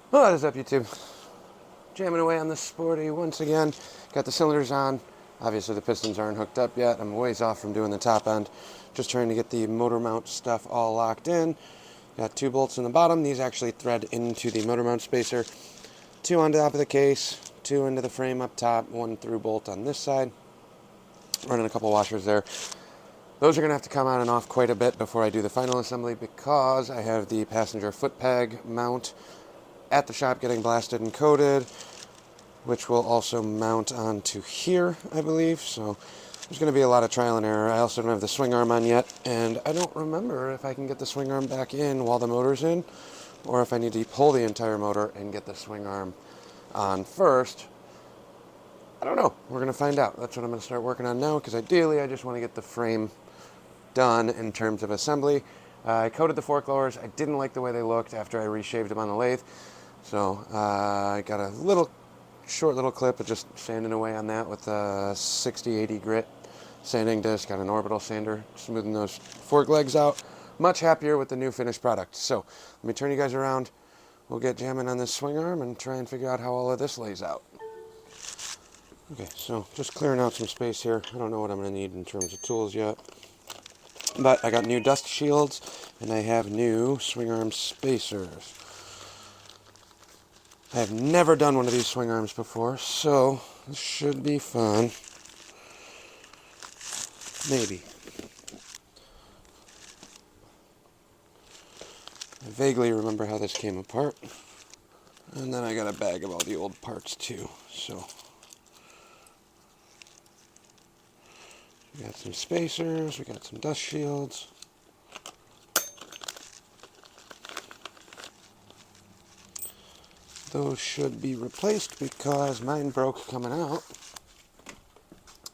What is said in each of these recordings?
What is up, YouTube? Jamming away on this Sporty once again. Got the cylinders on. Obviously the pistons aren't hooked up yet. I'm ways off from doing the top end. Just trying to get the motor mount stuff all locked in. Got 2 bolts in the bottom. These actually thread into the motor mount spacer. 2 on top of the case, 2 into the frame up top, 1 through bolt on this side. Running a couple washers there. Those are going to have to come on and off quite a bit before I do the final assembly because I have the passenger foot peg mount at the shop getting blasted and coated, which will also mount onto here, I believe. So there's going to be a lot of trial and error. I also don't have the swing arm on yet, and I don't remember if I can get the swing arm back in while the motor's in, or if I need to pull the entire motor and get the swing arm on first. I don't know. We're going to find out. That's what I'm going to start working on now, because ideally I just want to get the frame done in terms of assembly. I coated the fork lowers. I didn't like the way they looked after I reshaved them on the lathe. So I got a short little clip of just sanding away on that with a 60-80 grit sanding disc. Got an orbital sander, smoothing those fork legs out. Much happier with the new finished product. So let me turn you guys around. We'll get jamming on this swing arm and try and figure out how all of this lays out. Okay, so just clearing out some space here. I don't know what I'm going to need in terms of tools yet. But I got new dust shields and I have new swing arm spacers. I have never done one of these swing arms before, so this should be fun. Maybe. I vaguely remember how this came apart. And then I got a bag of all the old parts too, so. We got some spacers, we got some dust shields. Those should be replaced because mine broke coming out.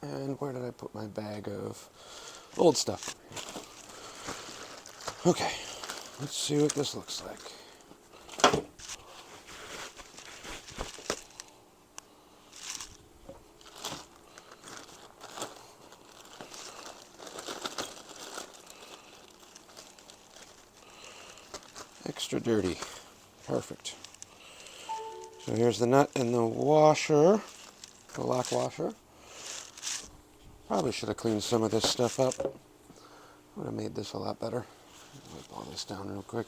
And where did I put my bag of old stuff? Okay, let's see what this looks like. Extra dirty. Perfect. So here's the nut and the washer, the lock washer. Probably should have cleaned some of this stuff up. Would have made this a lot better. Wipe all this down real quick.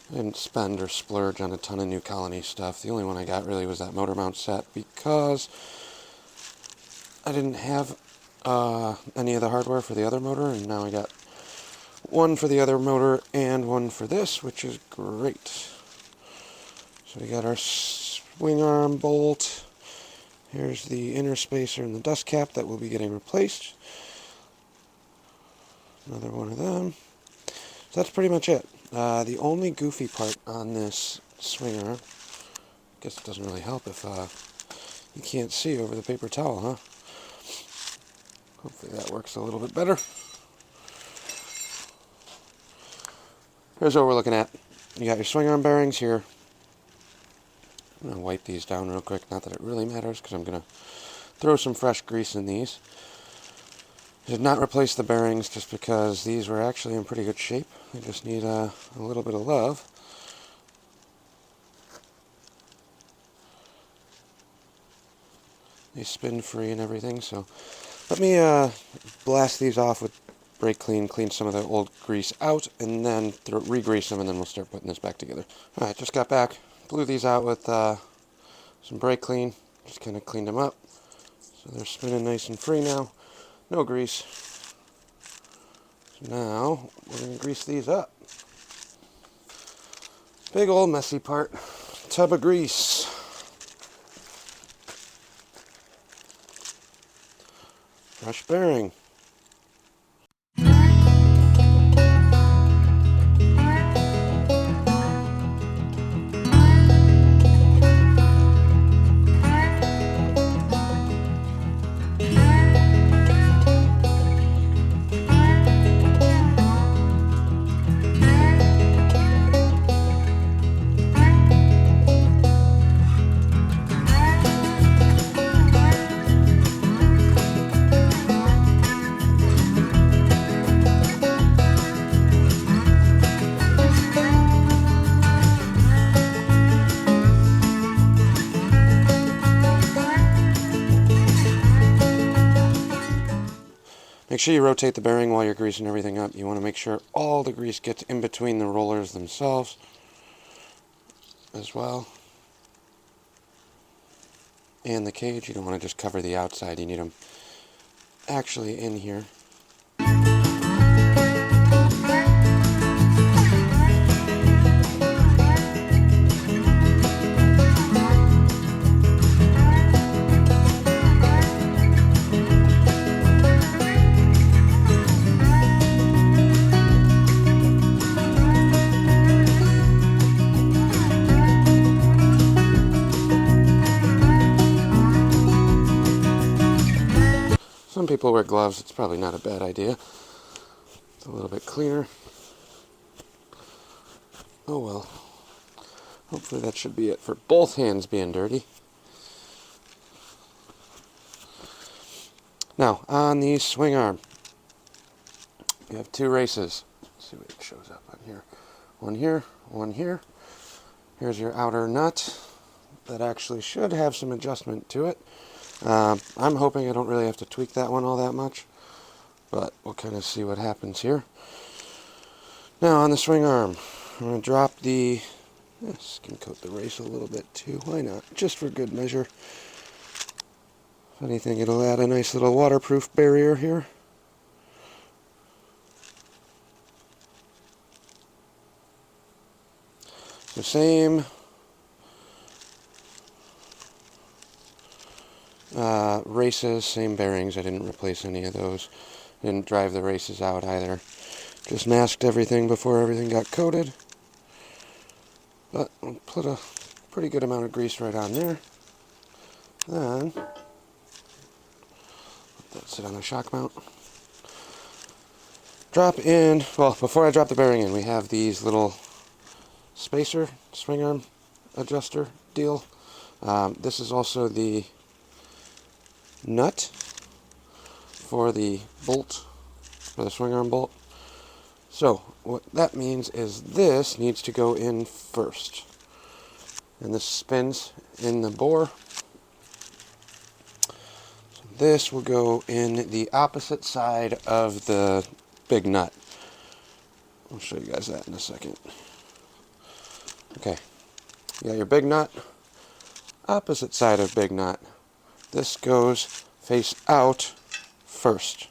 I didn't spend or splurge on a ton of new Colony stuff. The only one I got really was that motor mount set because I didn't have any of the hardware for the other motor, and now I got one for the other motor and one for this, which is great. So we got our swing arm bolt. Here's the inner spacer and the dust cap that will be getting replaced. Another one of them. So that's pretty much it. The only goofy part on this swing arm, I guess it doesn't really help if you can't see over the paper towel, huh? Hopefully that works a little bit better. Here's what we're looking at. You got your swing arm bearings here. I'm going to wipe these down real quick, not that it really matters, because I'm going to throw some fresh grease in these. I did not replace the bearings just because these were actually in pretty good shape. They just need a little bit of love. They spin free and everything, so let me blast these off with brake clean, clean some of the old grease out, and then re-grease them, and then we'll start putting this back together. Alright, just got back. Blew these out with some brake clean. Just kind of cleaned them up. So they're spinning nice and free now. No grease. So now we're going to grease these up. Big old messy part. Tub of grease. Fresh bearing. Make sure you rotate the bearing while you're greasing everything up. You want to make sure all the grease gets in between the rollers themselves as well. And the cage, you don't want to just cover the outside. You need them actually in here. Some people wear gloves. It's probably not a bad idea. It's a little bit cleaner. Oh well. Hopefully that should be it for both hands being dirty. Now, on the swing arm, you have 2 races. Let's see what it shows up on here. One here, one here. Here's your outer nut. That actually should have some adjustment to it. I'm hoping I don't really have to tweak that one all that much, but we'll kind of see what happens here. Now on the swing arm, I'm going to drop the, skin coat the race a little bit too, why not, just for good measure. If anything, it'll add a nice little waterproof barrier here. So same races, same bearings. I didn't replace any of those. Didn't drive the races out either. Just masked everything before everything got coated. But I'll put a pretty good amount of grease right on there. Then, let that sit on the shock mount. Drop in, well, before I drop the bearing in, we have these little spacer, swing arm adjuster deal. This is also the nut for the bolt, for the swing arm bolt. So what that means is this needs to go in first. And this spins in the bore. So this will go in the opposite side of the big nut. I'll show you guys that in a second. Okay, you got your big nut, opposite side of big nut. This goes face out first.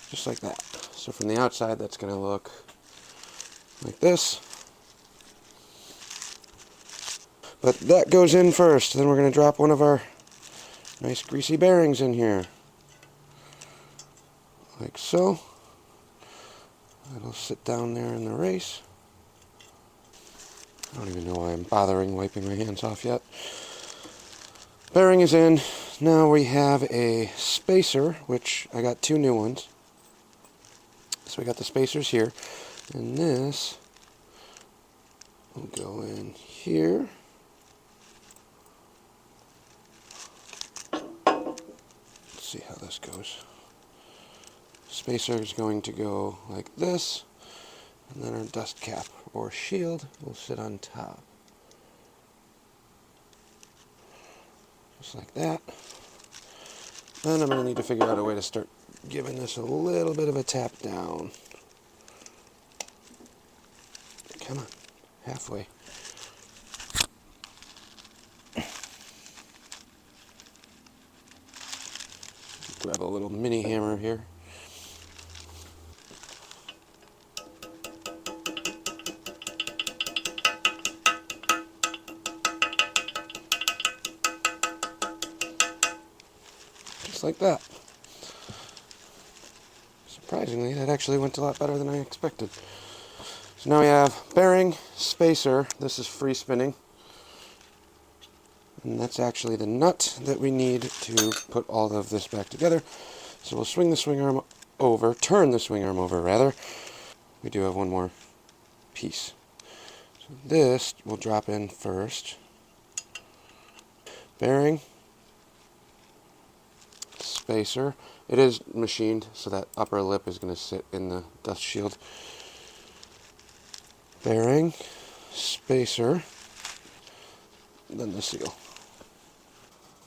Just like that. So from the outside, that's going to look like this. But that goes in first. Then we're going to drop one of our nice greasy bearings in here. Like so. It'll sit down there in the race. I don't even know why I'm bothering wiping my hands off yet. Bearing is in. Now we have a spacer, which I got 2 new ones. So we got the spacers here. And this will go in here. Let's see how this goes. Spacer is going to go like this. And then our dust cap or shield will sit on top. Just like that. Then I'm going to need to figure out a way to start giving this a little bit of a tap down. Come on, halfway. Grab a little mini hammer here. Like that. Surprisingly, that actually went a lot better than I expected. So now we have bearing, spacer. This is free spinning. And that's actually the nut that we need to put all of this back together. So we'll swing the swing arm over, turn the swing arm over rather. We do have one more piece. So this will drop in first. Bearing, spacer. It is machined, so that upper lip is going to sit in the dust shield. Bearing, spacer, then the seal.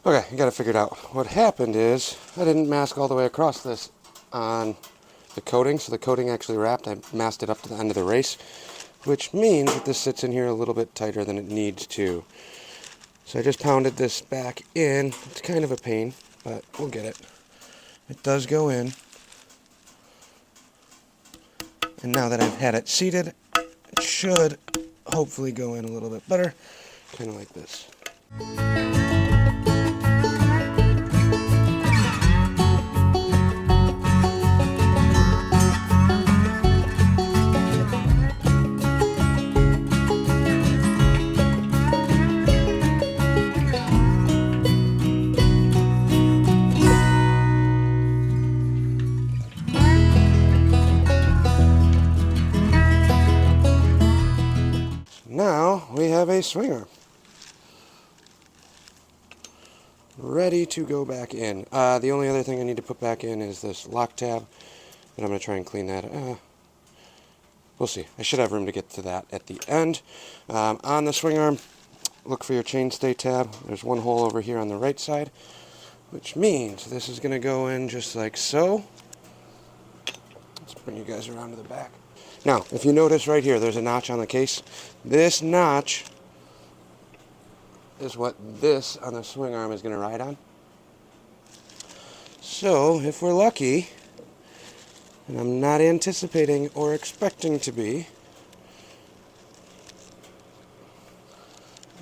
Okay, I got it figured out. What happened is I didn't mask all the way across this on the coating, so the coating actually wrapped. I masked it up to the end of the race, which means that this sits in here a little bit tighter than it needs to. So I just pounded this back in. It's kind of a pain, but we'll get it. It does go in. And now that I've had it seated, it should hopefully go in a little bit better, kind of like this. Now we have a Swingarm ready to go back in. The only other thing I need to put back in is this lock tab, but I'm going to try and clean that. We'll see. I should have room to get to that at the end. On the Swingarm, look for your chainstay tab. There's one hole over here on the right side, which means this is going to go in just like so. Let's bring you guys around to the back. Now, if you notice right here, there's a notch on the case. This notch is what this on the Swingarm is going to ride on. So, if we're lucky, and I'm not anticipating or expecting to be,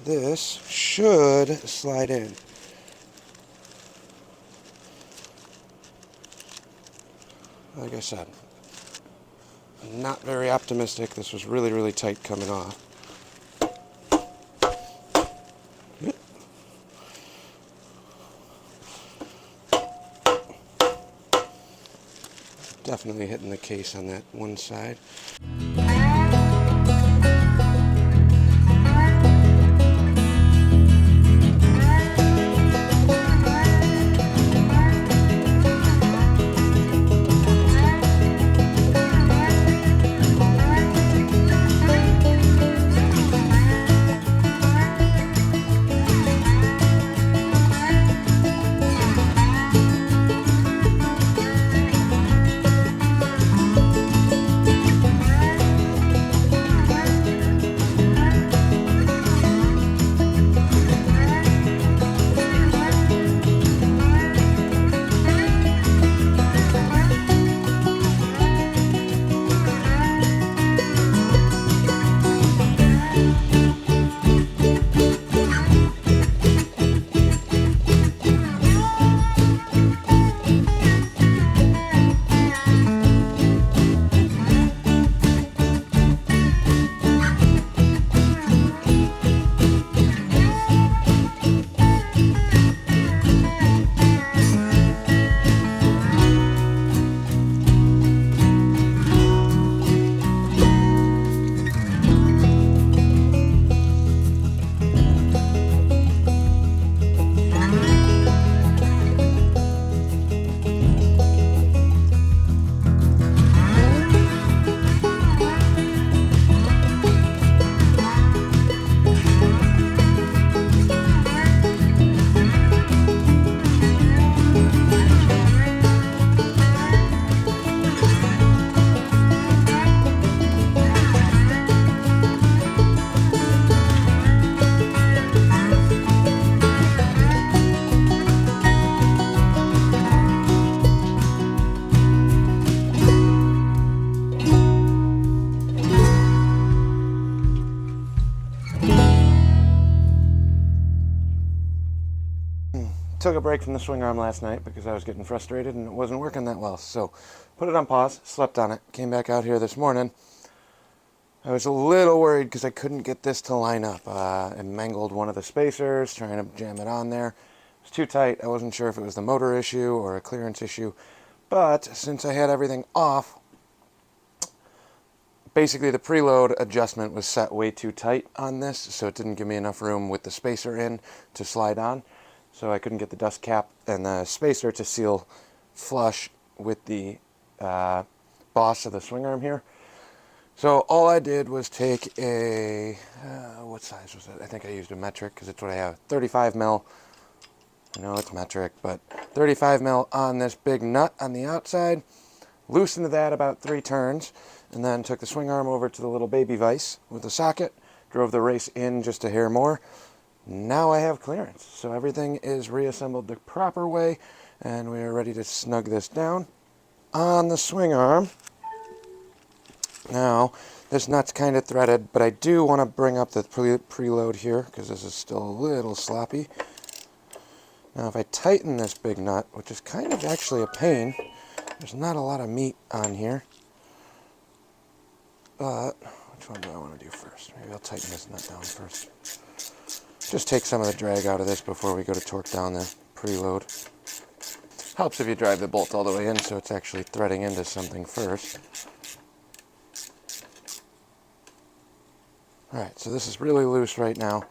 this should slide in. Like I said, I'm not very optimistic. This was really, really tight coming off. Definitely hitting the case on that one side. Took a break from the Swingarm last night because I was getting frustrated and it wasn't working that well. So put it on pause, slept on it, came back out here this morning. I was a little worried because I couldn't get this to line up. I mangled one of the spacers trying to jam it on there. It was too tight. I wasn't sure if it was the motor issue or a clearance issue. But since I had everything off, basically the preload adjustment was set way too tight on this, so it didn't give me enough room with the spacer in to slide on. So I couldn't get the dust cap and the spacer to seal flush with the boss of the Swingarm here. So all I did was take a, what size was it? I think I used a metric because it's what I have, 35 mil I know it's metric, but 35 mil on this big nut on the outside. Loosened that about 3 turns, and then took the swing arm over to the little baby vise with the socket, drove the race in just a hair more. Now I have clearance, so everything is reassembled the proper way, and we are ready to snug this down. On the swing arm, now this nut's kind of threaded, but I do want to bring up the preload here because this is still a little sloppy. Now if I tighten this big nut, which is kind of actually a pain, there's not a lot of meat on here, but which one do I want to do first? Maybe I'll tighten this nut down first. Just take some of the drag out of this before we go to torque down the preload. Helps if you drive the bolt all the way in so it's actually threading into something first. Alright, so this is really loose right now.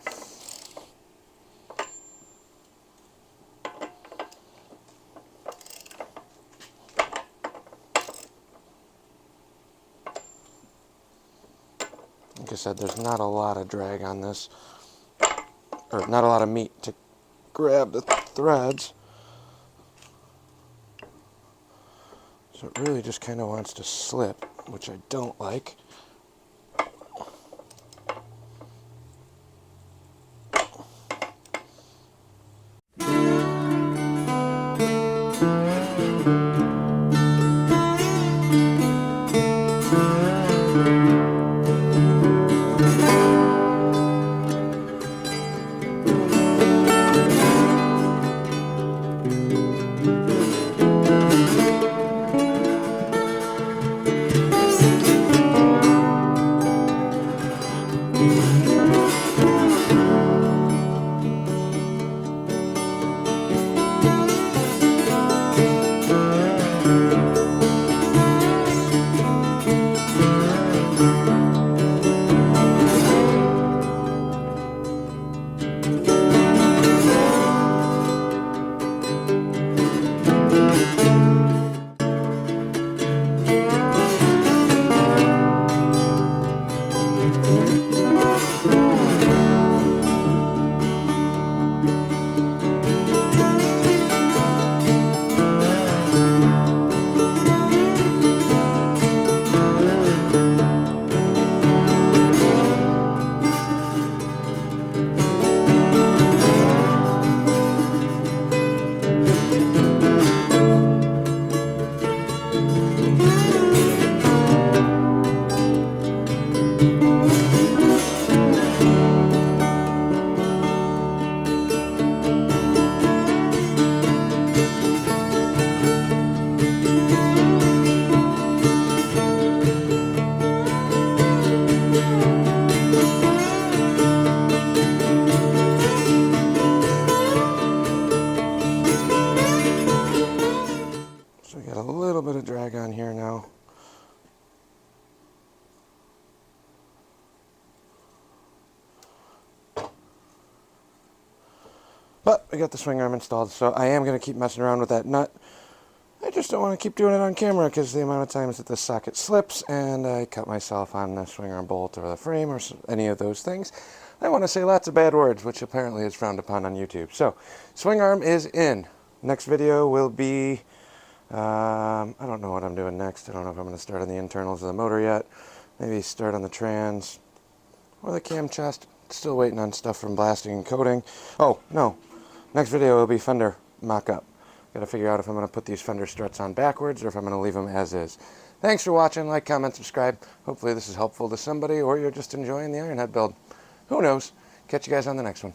Like I said, there's not a lot of drag on this, or not a lot of meat to grab the threads. So it really just kind of wants to slip, which I don't like. But I got the swing arm installed, so I am going to keep messing around with that nut. I just don't want to keep doing it on camera because the amount of times that the socket slips and I cut myself on the swing arm bolt or the frame or any of those things. I want to say lots of bad words, which apparently is frowned upon on YouTube. So, swing arm is in. Next video will be, I don't know what I'm doing next. I don't know if I'm going to start on the internals of the motor yet. Maybe start on the trans or the cam chest. Still waiting on stuff from blasting and coating. Oh, no. Next video will be fender mock-up. Got to figure out if I'm going to put these fender struts on backwards or if I'm going to leave them as is. Thanks for watching. Like, comment, subscribe. Hopefully this is helpful to somebody or you're just enjoying the Ironhead build. Who knows? Catch you guys on the next one.